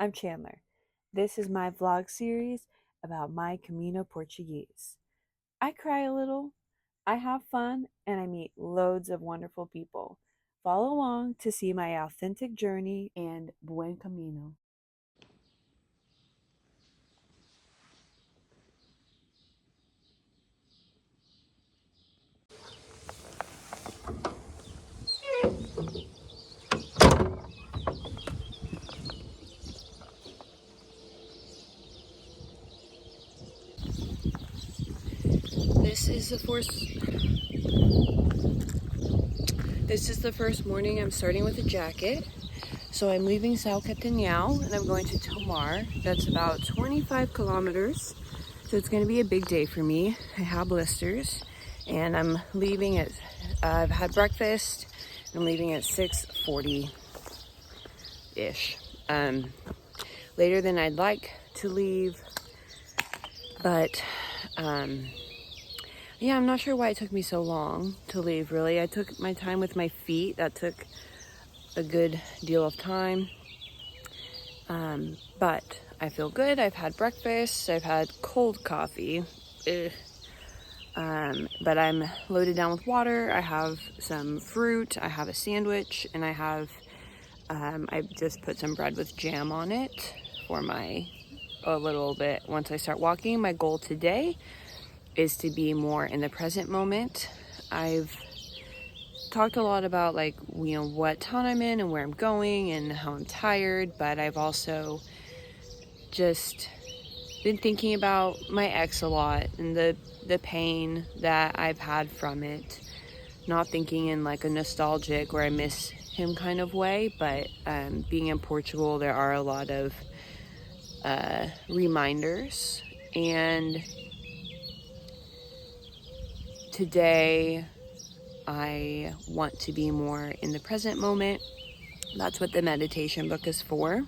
I'm Chandler. This is my vlog series about my Camino Portuguese. I cry a little, I have fun, and I meet loads of wonderful people. Follow along to see my authentic journey and buen camino. This is the first morning. I'm starting with a jacket. So I'm leaving Sao Caetano and I'm going to Tomar. That's about 25 kilometers. So it's going to be a big day for me. I have blisters and I'm leaving at, I've had breakfast. I'm leaving at 6:40-ish. Later than I'd like to leave. But yeah, I'm not sure why it took me so long to leave, really. I took my time with my feet. That took a good deal of time. But I feel good. I've had breakfast. I've had cold coffee. But I'm loaded down with water. I have some fruit. I have a sandwich. And I have, I just put some bread with jam on it for a little bit. Once I start walking, my goal today is to be more in the present moment. I've talked a lot about what town I'm in and where I'm going and how I'm tired, but I've also just been thinking about my ex a lot and the pain that I've had from it. Not thinking in like a nostalgic where I miss him kind of way, but being in Portugal, there are a lot of reminders. And today I want to be more in the present moment. That's what the meditation book is for.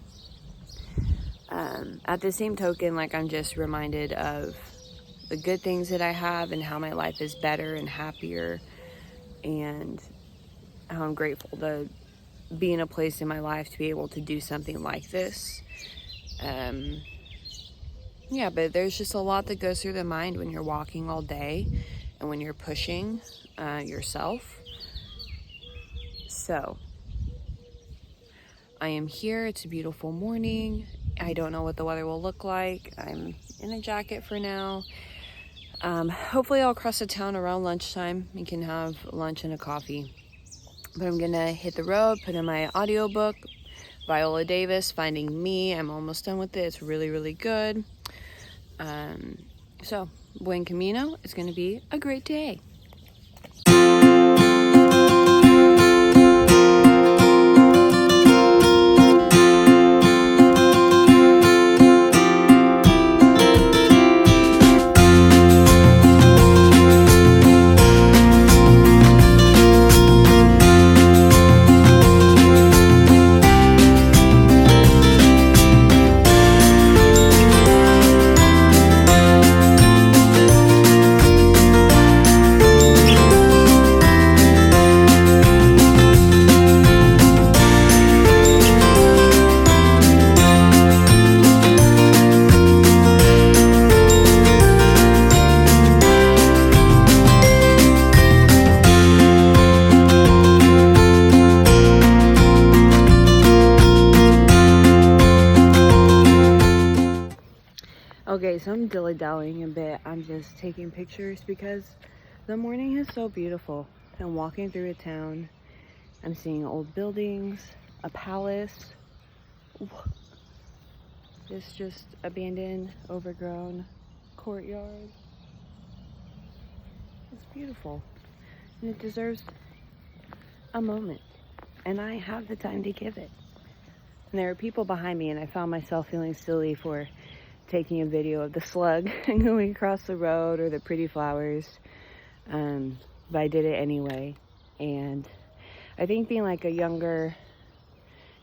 At the same token, I'm just reminded of the good things that I have and how my life is better and happier, and how I'm grateful to be in a place in my life to be able to do something like this. Yeah, but there's just a lot that goes through the mind when you're walking all day and when you're pushing yourself. So I am here. It's a beautiful morning. I don't know what the weather will look like. I'm in a jacket for now. Hopefully I'll cross the town around lunchtime and can have lunch and a coffee. But I'm gonna hit the road, put in my audiobook, Viola Davis, Finding Me. I'm almost done with it. It's really, really good. So, buen camino. It's gonna be a great day. Okay, so I'm dilly-dallying a bit. I'm just taking pictures because the morning is so beautiful. I'm walking through a town. I'm seeing old buildings, a palace. This just abandoned, overgrown courtyard. It's beautiful. And it deserves a moment. And I have the time to give it. And there are people behind me, and I found myself feeling silly for taking a video of the slug going across the road or the pretty flowers, but I did it anyway. And I think being a younger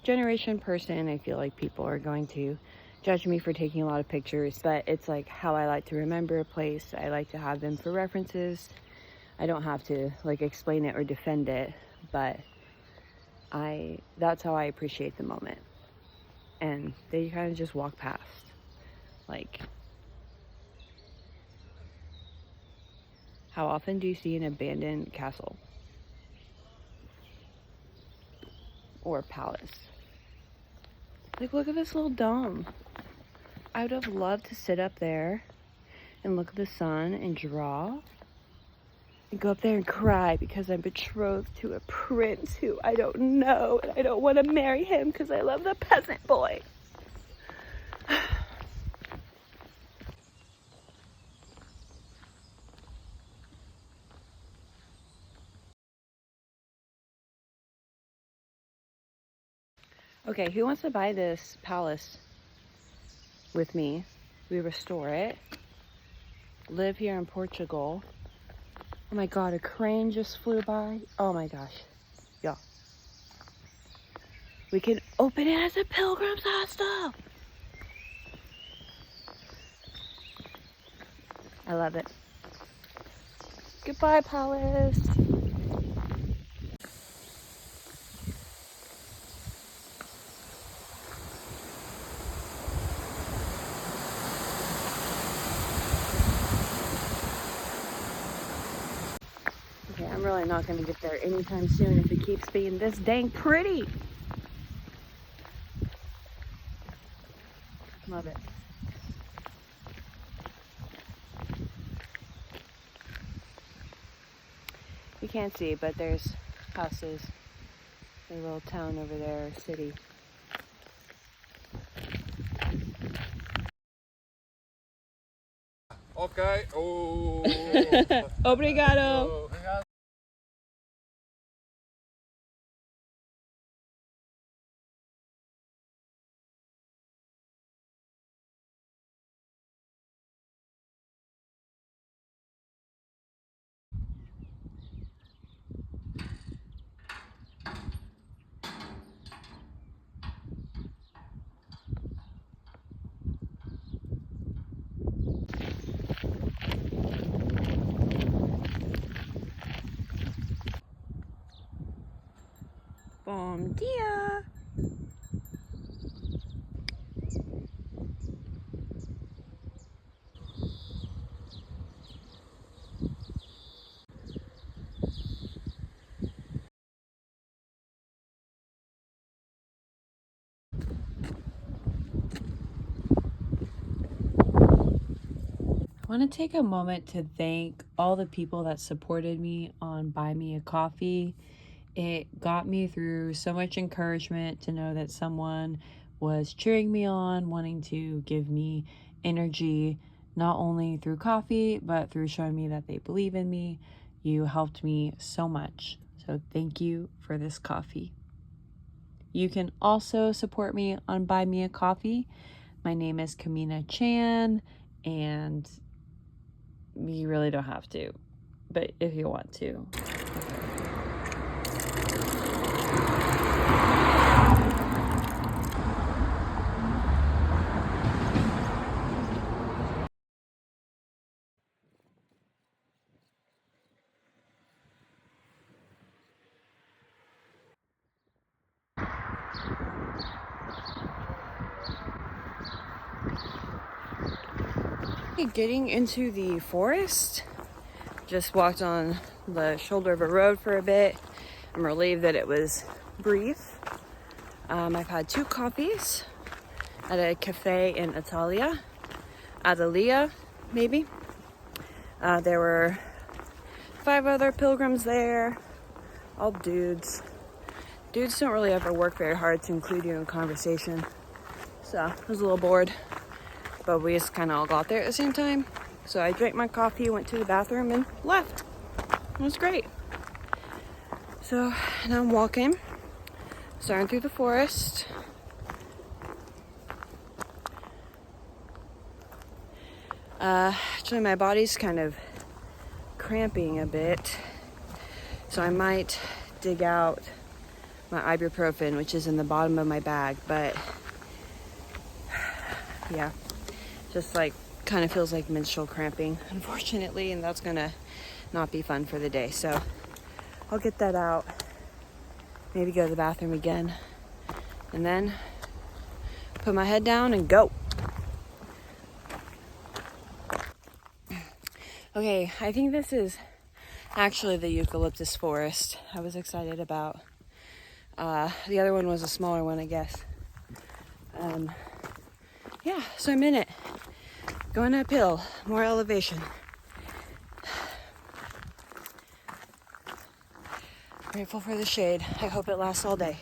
generation person, I feel like people are going to judge me for taking a lot of pictures, but it's how I like to remember a place. I like to have them for references. I don't have to explain it or defend it, but that's how I appreciate the moment. and they kind of just walk past. Like, how often do you see an abandoned castle or palace? Like, look at this little dome. I would have loved to sit up there and look at the sun and draw and go up there and cry because I'm betrothed to a prince who I don't know, and I don't want to marry him because I love the peasant boy. Okay, who wants to buy this palace with me? We restore it. Live here in Portugal. Oh my god, a crane just flew by. Oh my gosh. Y'all. We can open it as a pilgrim's hostel. I love it. Goodbye, palace. Okay, I'm really not going to get there anytime soon if it keeps being this dang pretty. Love it. You can't see, but there's houses. A little town over there, city. Okay. Oh. Obrigado. Bom dia. I want to take a moment to thank all the people that supported me on Buy Me a Coffee. It got me through so much encouragement to know that someone was cheering me on, wanting to give me energy, not only through coffee, but through showing me that they believe in me. You helped me so much. So thank you for this coffee. You can also support me on Buy Me a Coffee. My name is CaminaChandler, and you really don't have to, but if you want to. Getting into the forest, just walked on the shoulder of a road for a bit. I'm relieved that it was brief. I've had 2 coffees at a cafe in Italia, maybe. There were 5 other pilgrims there, all dudes. Dudes don't really ever work very hard to include you in conversation, so I was a little bored. But we just kind of all got there at the same time. So I drank my coffee, went to the bathroom, and left. It was great. So now I'm walking, starting through the forest. Actually, my body's kind of cramping a bit. So I might dig out my ibuprofen, which is in the bottom of my bag. But yeah. Just like kind of feels like menstrual cramping, unfortunately, and that's gonna not be fun for the day. So I'll get that out, maybe go to the bathroom again, and then put my head down and go. Okay, I think this is actually the eucalyptus forest I was excited about. The other one was a smaller one, I guess. Yeah, so I'm in it. Going uphill, more elevation. Grateful for the shade. I hope it lasts all day.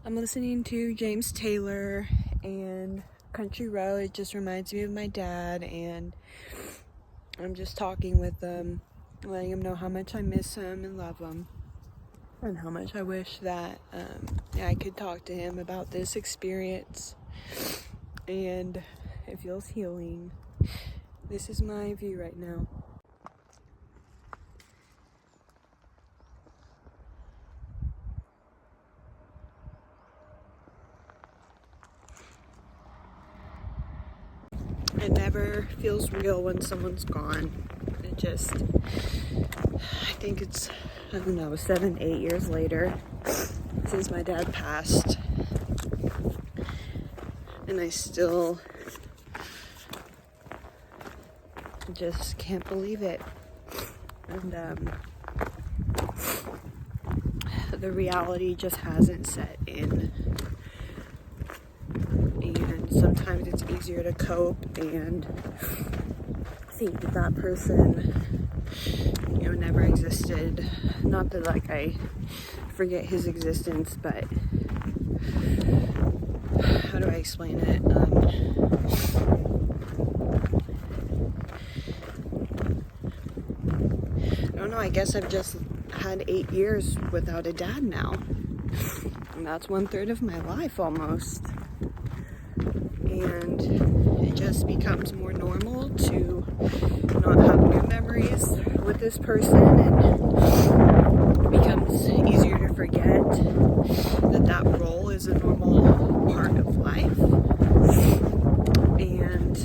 I'm listening to James Taylor and Country Road. It just reminds me of my dad, and I'm just talking with him, letting him know how much I miss him and love him, and how much I wish that I could talk to him about this experience, and it feels healing. This is my view right now. It never feels real when someone's gone. It just, I think it's, I don't know, 7, 8 years later since my dad passed. And I still just can't believe it. And the reality just hasn't set in. And sometimes it's easier to cope and think that that person, never existed. Not that, like, I forget his existence, but how do I explain it? I don't know, I guess I've just had 8 years without a dad now. And that's 1/3 of my life almost. And it just becomes more normal to not have new memories with this person, and it becomes easier to forget that that role is a normal part of life. And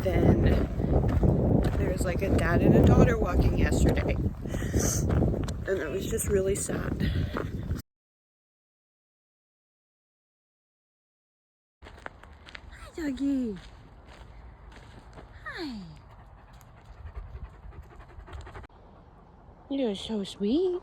then there's like a dad and a daughter walking yesterday, and it was just really sad. Doggy. Hi. You're so sweet.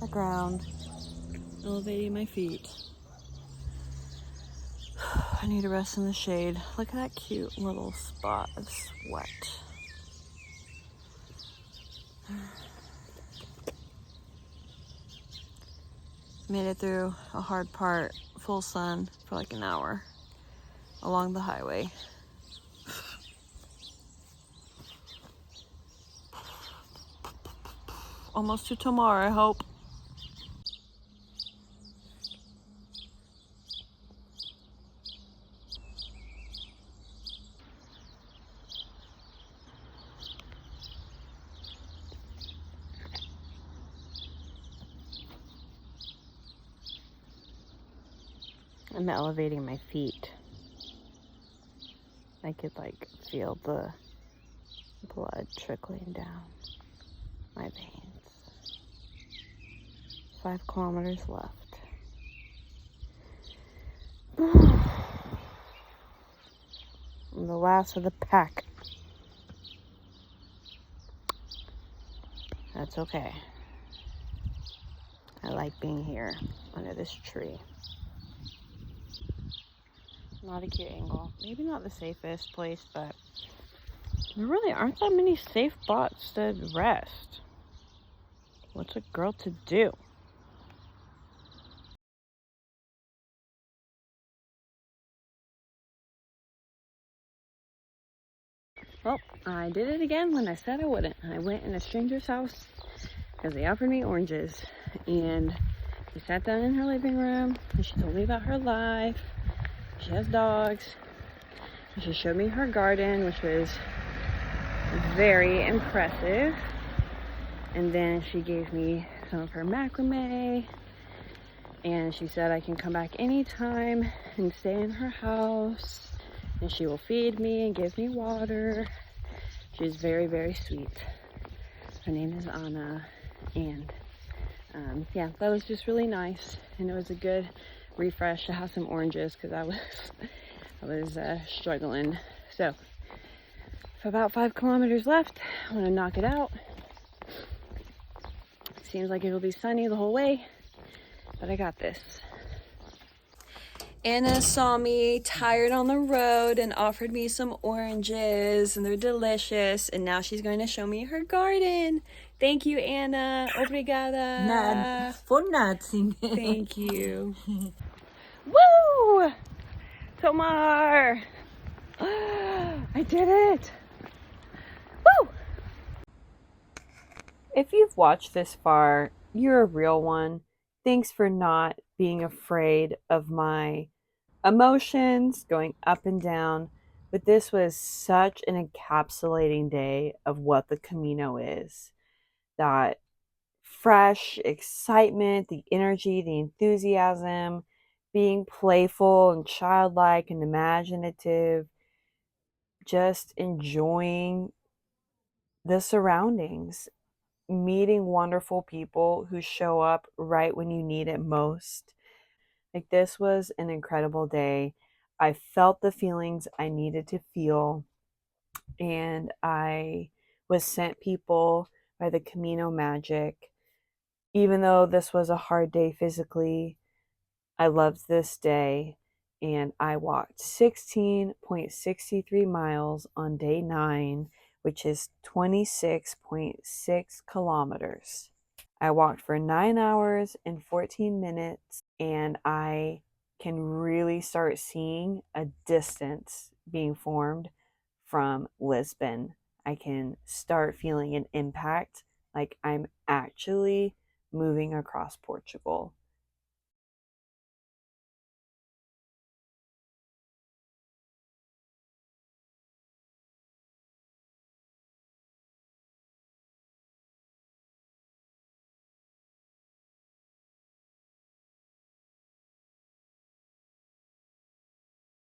Ground, elevating my feet. I need to rest in the shade. Look at that cute little spot of sweat. Made it through a hard part, full sun, for like an hour along the highway. Almost to Tomar, I hope. I'm elevating my feet. I could like feel the blood trickling down my veins. 5 kilometers left. I'm the last of the pack. That's okay. I like being here under this tree. Not a cute angle. Maybe not the safest place, but there really aren't that many safe spots to rest. What's a girl to do? Well, I did it again when I said I wouldn't. I went in a stranger's house because they offered me oranges. And we sat down in her living room and she told me about her life. She has dogs. And she showed me her garden, which was very impressive. And then she gave me some of her macrame. And she said I can come back anytime and stay in her house. And she will feed me and give me water. She's very, very sweet. Her name is Anna. And yeah, that was just really nice. And it was a good refresh to have some oranges because I was struggling. So, for about 5 kilometers left, I want to knock it out. It seems like it'll be sunny the whole way, but I got this. Anna saw me tired on the road and offered me some oranges, and they're delicious. And now she's going to show me her garden. Thank you, Anna. Obrigada. For nothing. Thank you. Woo! Tomar! I did it! Woo! If you've watched this far, you're a real one. Thanks for not being afraid of my emotions going up and down. But this was such an encapsulating day of what the Camino is. That fresh excitement, the energy, the enthusiasm, being playful and childlike and imaginative, just enjoying the surroundings, meeting wonderful people who show up right when you need it most. Like, this was an incredible day. I felt the feelings I needed to feel, and I was sent people by the Camino magic. Even though this was a hard day physically, I loved this day, and I walked 16.63 miles on day 9, which is 26.6 kilometers. I walked for 9 hours and 14 minutes, and I can really start seeing a distance being formed from Lisbon. I can start feeling an impact, like I'm actually moving across Portugal.